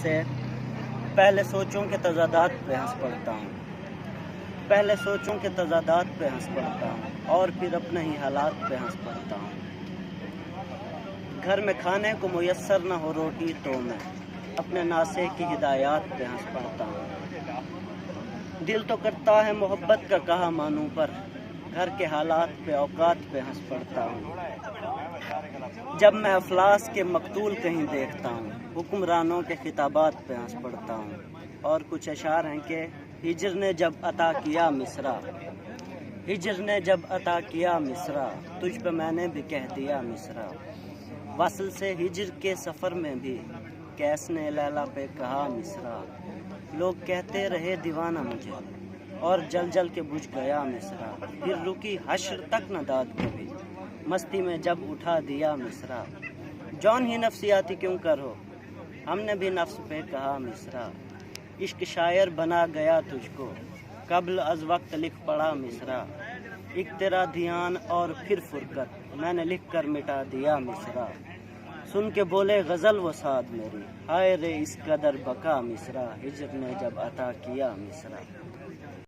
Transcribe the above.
سے پہلے سوچوں کے تضادات پہ ہنس پڑتا ہوں، پہلے سوچوں کے تضادات پہ ہنس پڑتا ہوں اور پھر اپنے ہی حالات پہ ہنس پڑتا ہوں۔ گھر میں کھانے کو میسر نہ ہو روٹی تو میں اپنے ناسے کی ہدایات پہ ہنس پڑتا ہوں۔ دل تو کرتا ہے محبت کا کہا مانوں پر گھر کے حالات پہ اوقات پہ ہنس پڑتا ہوں۔ جب میں افلاس کے مقتول کہیں دیکھتا ہوں حکمرانوں کے خطابات پہ ہنس پڑتا ہوں۔ اور کچھ اشعار ہیں کہ ہجر نے جب عطا کیا مصرع، ہجر نے جب عطا کیا مصرع، تجھ پہ میں نے بھی کہہ دیا مصرع۔ وصل سے ہجر کے سفر میں بھی کیس نے لیلا پہ کہا مصرع۔ لوگ کہتے رہے دیوانہ مجھے اور جل جل کے بجھ گیا مصرع۔ پھر رکی حشر تک نہ داد کبھی مستی میں جب اٹھا دیا مصرع۔ جون ہی نفسیاتی کیوں کرو ہم نے بھی نفس پہ کہا مصرع۔ عشق شاعر بنا گیا تجھ کو قبل از وقت لکھ پڑا مصرع۔ ایک تیرا دھیان اور پھر فرقت میں نے لکھ کر مٹا دیا مصرع۔ سن کے بولے غزل و سعد میری ہائے رے اس قدر بقا مصرع، ہجر نے جب عطا کیا مصرع۔